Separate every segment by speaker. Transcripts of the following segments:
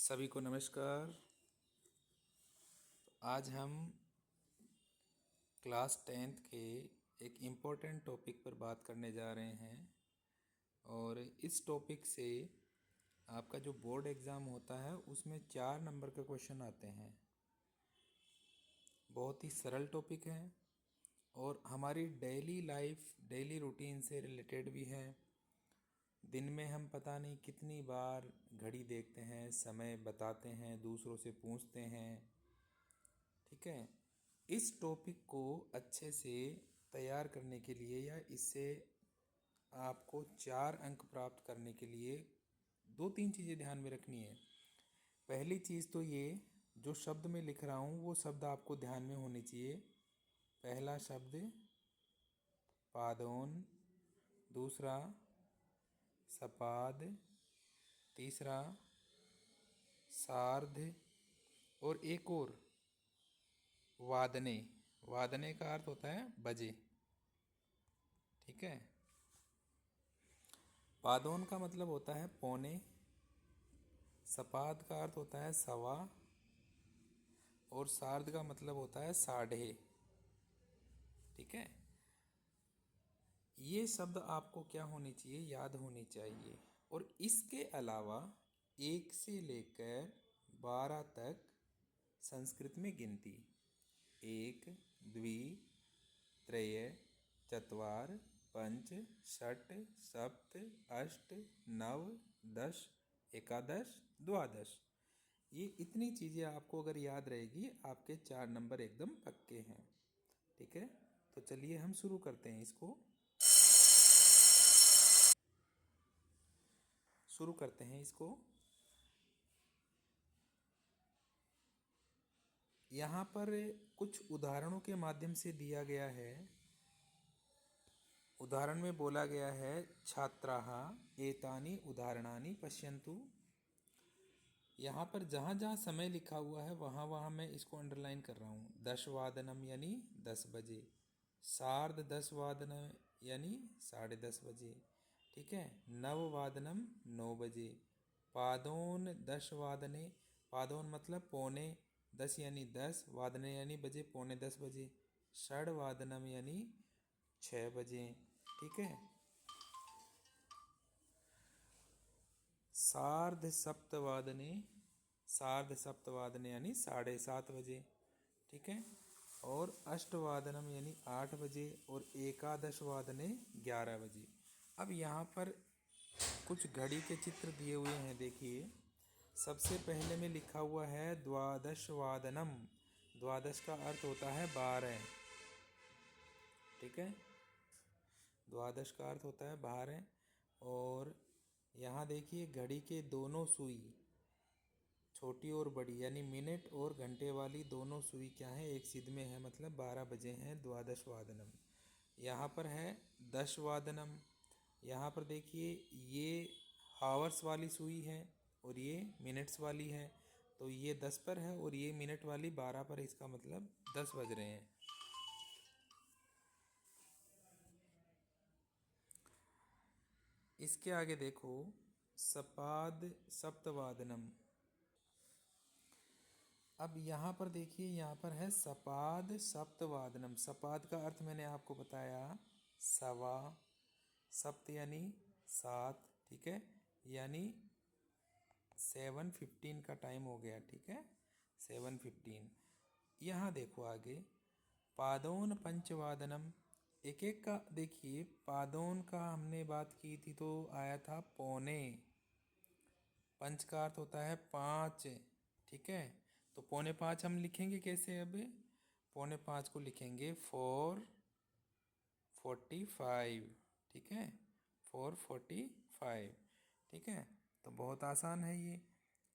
Speaker 1: सभी को नमस्कार। आज हम क्लास 10th के एक इम्पोर्टेंट टॉपिक पर बात करने जा रहे हैं और इस टॉपिक से आपका जो बोर्ड एग्ज़ाम होता है उसमें 4 नंबर के क्वेश्चन आते हैं। बहुत ही सरल टॉपिक है और हमारी डेली लाइफ डेली रूटीन से रिलेटेड भी है। दिन में हम पता नहीं कितनी बार घड़ी देखते हैं, समय बताते हैं, दूसरों से पूछते हैं। ठीक है, इस टॉपिक को अच्छे से तैयार करने के लिए या इससे आपको 4 अंक प्राप्त करने के लिए 2-3 चीज़ें ध्यान में रखनी है। पहली चीज़ तो ये, जो शब्द मैं लिख रहा हूँ वो शब्द आपको ध्यान में होने चाहिए। पहला शब्द पादोन, दूसरा सपाद, तीसरा सार्ध और एक और वादने। वादने का अर्थ होता है बजे। ठीक है, पादोन का मतलब होता है पौने, सपाद का अर्थ होता है सवा और सार्ध का मतलब होता है साढ़े। ठीक है, ये शब्द आपको क्या होने चाहिए, याद होने चाहिए। और इसके अलावा 1 से लेकर 12 तक संस्कृत में गिनती 1 द्वि त्रय चत्वार पंच षट सप्त अष्ट नव 10 एकादश द्वादश। ये इतनी चीज़ें आपको अगर याद रहेगी, आपके 4 नंबर एकदम पक्के हैं। ठीक है, तो चलिए हम शुरू करते हैं। इसको यहाँ पर कुछ उदाहरणों के माध्यम से दिया गया है। उदाहरण में बोला गया है छात्राः एतानि उदाहरणानि पश्यन्तु। यहाँ पर जहाँ जहाँ समय लिखा हुआ है वहाँ वहाँ मैं इसको अंडरलाइन कर रहा हूँ। 10 वादनम यानी 10 बजे, सार्ध 10 वादन यानी 10:30 बजे। ठीक है, नव वादनम 9 बजे, पादोन 10 वादने, पादोन मतलब पौने 10 यानी 10, वादने यानी बजे, पौने 10 बजे, षड वादनम यानी 6 बजे। ठीक है, सार्ध सप्तवादने, सार्ध सप्तवादने यानी 7:30 बजे। ठीक है, और अष्टवादनम यानी 8 बजे और एकादश वादने 11 बजे। अब यहाँ पर कुछ घड़ी के चित्र दिए हुए हैं। देखिए, सबसे पहले में लिखा हुआ है द्वादश वादनम। द्वादश का अर्थ होता है 12। ठीक है, द्वादश का अर्थ होता है 12। और यहाँ देखिए घड़ी के दोनों सुई, छोटी और बड़ी यानी मिनट और घंटे वाली दोनों सुई क्या है, एक सिध में है, मतलब 12 बजे हैं। द्वादश वादनम। यहाँ पर है 10 वादनम। यहाँ पर देखिए ये हावर्स वाली सुई है और ये मिनट्स वाली है, तो ये 10 पर है और ये मिनट वाली 12 पर है, इसका मतलब 10 बज रहे हैं। इसके आगे देखो सपाद सप्तवादनम। अब यहाँ पर देखिए, यहाँ पर है सपाद सप्तवादनम। सपाद का अर्थ मैंने आपको बताया सवा, सप्त यानी 7। ठीक है, यानी 7:15 का टाइम हो गया। ठीक है, 7:15। यहाँ देखो आगे पादोन पंचवादनम। एक एक का देखिए, पादोन का हमने बात की थी तो आया था पौने। पंच का अर्थ होता है 5। ठीक है, तो 4:45 हम लिखेंगे कैसे? अब 4:45 को लिखेंगे 4:45। ठीक है, 4:45। ठीक है, तो बहुत आसान है ये।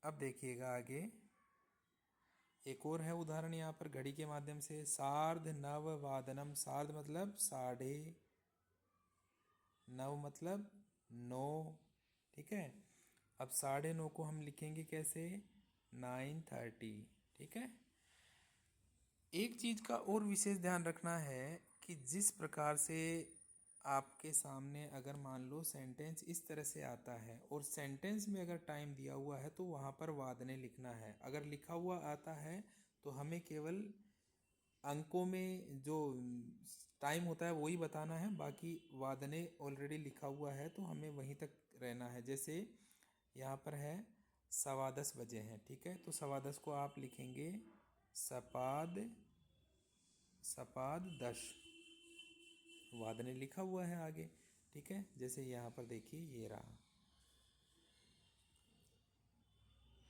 Speaker 1: अब देखिएगा आगे एक और है उदाहरण यहाँ पर घड़ी के माध्यम से सार्ध नव वादनम। सार्ध मतलब 9:30, नव मतलब 9। ठीक है, अब 9:30 को हम लिखेंगे कैसे? 9:30। ठीक है, एक चीज़ का और विशेष ध्यान रखना है कि जिस प्रकार से आपके सामने अगर मान लो सेंटेंस इस तरह से आता है और सेंटेंस में अगर टाइम दिया हुआ है तो वहाँ पर वादने लिखना है। अगर लिखा हुआ आता है तो हमें केवल अंकों में जो टाइम होता है वही बताना है, बाकी वादने ऑलरेडी लिखा हुआ है तो हमें वहीं तक रहना है। जैसे यहाँ पर है 10:15 बजे हैं, ठीक है, तो 10:15 को आप लिखेंगे सपाद सपाद 10, वादने लिखा हुआ है आगे, ठीक है। जैसे यहाँ पर देखिए ये रहा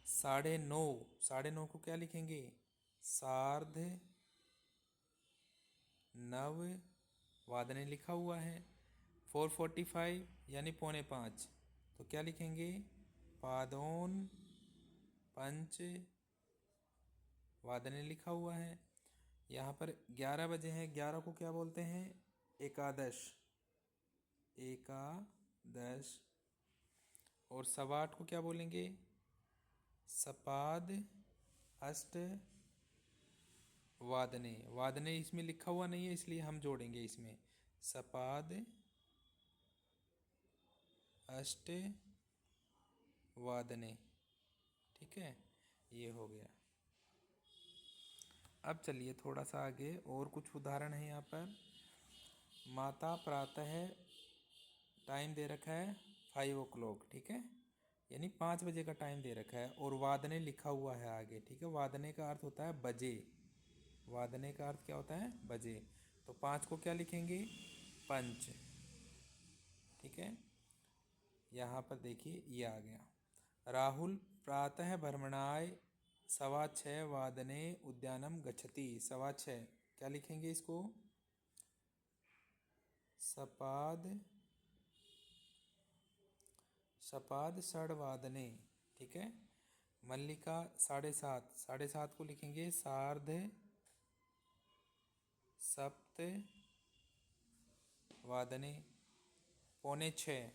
Speaker 1: 9:30, 9:30 को क्या लिखेंगे सार्ध 9, वादने लिखा हुआ है। 4:45 यानी 4:45, तो क्या लिखेंगे पादोन पंच, वादने लिखा हुआ है। यहाँ पर 11 बजे हैं, 11 को क्या बोलते हैं एकादश, एकादश। और 8:15 को क्या बोलेंगे सपाद अष्ट वादने, वादने इसमें लिखा हुआ नहीं है इसलिए हम जोड़ेंगे इसमें सपाद अष्ट वादने, ठीक है, ये हो गया। अब चलिए थोड़ा सा आगे और कुछ उदाहरण है यहाँ पर। माता प्रातः टाइम दे रखा है 5 o'clock, ठीक है, यानी 5 बजे का टाइम दे रखा है और वादने लिखा हुआ है आगे, ठीक है। वादने का अर्थ होता है बजे, वादने का अर्थ क्या होता है बजे। तो 5 को क्या लिखेंगे पंच, ठीक है। यहाँ पर देखिए ये आ गया। राहुल प्रातः भ्रमणाय 6:15 वादने उद्यानम गच्छति, 6:15 क्या लिखेंगे इसको सपाद षड्वादने, ठीक है। मल्लिका 7:30, 7:30 को लिखेंगे सार्ध सप्त वादने। 5:45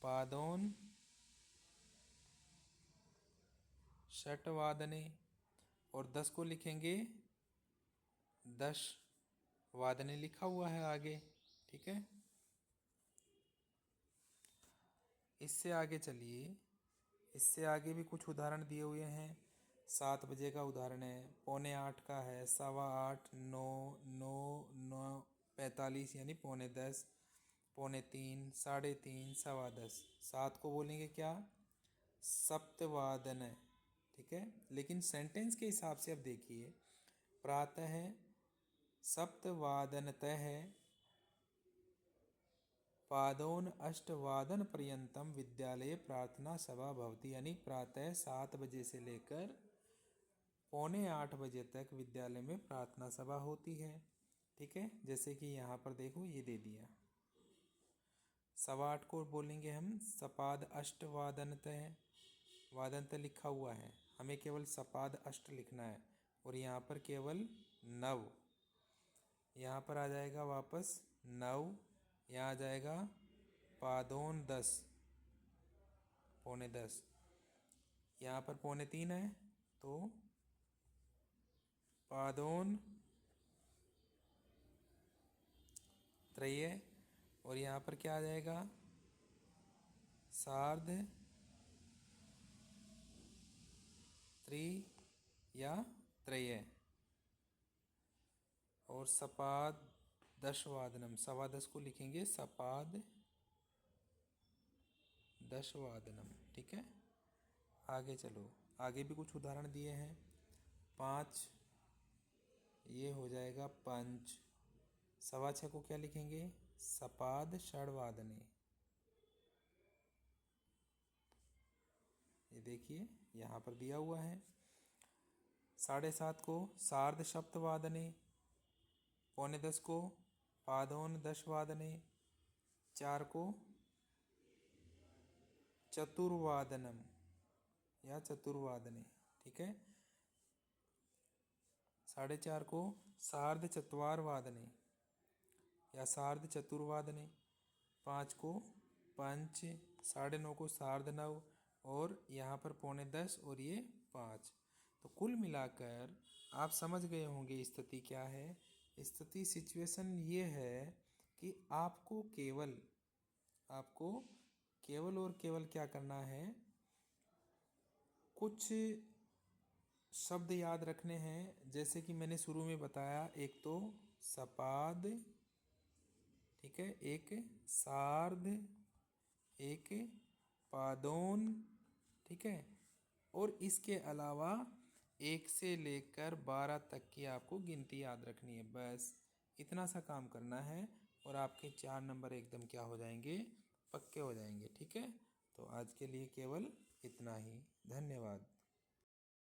Speaker 1: पादोन षट वादने। और 10 को लिखेंगे 10 वादने लिखा हुआ है आगे, ठीक है। इससे आगे चलिए, इससे आगे भी कुछ उदाहरण दिए हुए हैं। 7 बजे का उदाहरण है, 7:45 का है, 8:15, 9, 9, 9:45 यानी 9:45, 9:45, 3:30, 10:15। 7 को बोलेंगे क्या सप्तवादन, ठीक है। लेकिन सेंटेंस के हिसाब से अब देखिए प्रातः सप्तवादनतः पादोन अष्टवादन पर्यंतम विद्यालय प्रार्थना सभा भवती, यानी प्रातः 7 बजे से लेकर 7:45 बजे तक विद्यालय में प्रार्थना सभा होती है, ठीक है। जैसे कि यहाँ पर देखो ये दे दिया 8:15 को बोलेंगे हम सपाद अष्टवादनतः, वादनतः लिखा हुआ है, हमें केवल सपाद अष्ट लिखना है और यहाँ पर केवल 9, यहाँ पर आ जाएगा वापस 9, यहाँ आ जाएगा पादोन 10, 9:45, यहाँ पर 2:45 है तो पादोन 3, और यहाँ पर क्या आ जाएगा सार्ध 3 या 3, और सपाद 10 वादनम, 10:15 को लिखेंगे सपाद 10 वादनम, ठीक है। आगे चलो, आगे भी कुछ उदाहरण दिए हैं। 5 ये हो जाएगा पंच, 6:15 को क्या लिखेंगे सपाद षड्वादने, ये देखिए यहाँ पर दिया हुआ है। 7:30 को सार्ध सप्तवादने, 9:45 को पादोन 10 वादने, 4 को चतुर्वादनम या चतुर्वादने, ठीक है। 4:30 को सार्ध चत्वारवादने या सार्ध चतुर्वादने, 5 को पंच, 9:30 को सार्ध 9, और यहाँ पर 9:45 और ये 5। तो कुल मिलाकर आप समझ गए होंगे स्थिति क्या है। स्थिति सिचुएशन ये है कि आपको केवल और केवल क्या करना है, कुछ शब्द याद रखने हैं। जैसे कि मैंने शुरू में बताया, एक तो सपाद, ठीक है, एक सार्ध, एक पादोन, ठीक है, और इसके अलावा 1 से लेकर 12 तक की आपको गिनती याद रखनी है। बस इतना सा काम करना है और आपके 4 नंबर एकदम क्या हो जाएंगे, पक्के हो जाएंगे। ठीक है, तो आज के लिए केवल इतना ही। धन्यवाद।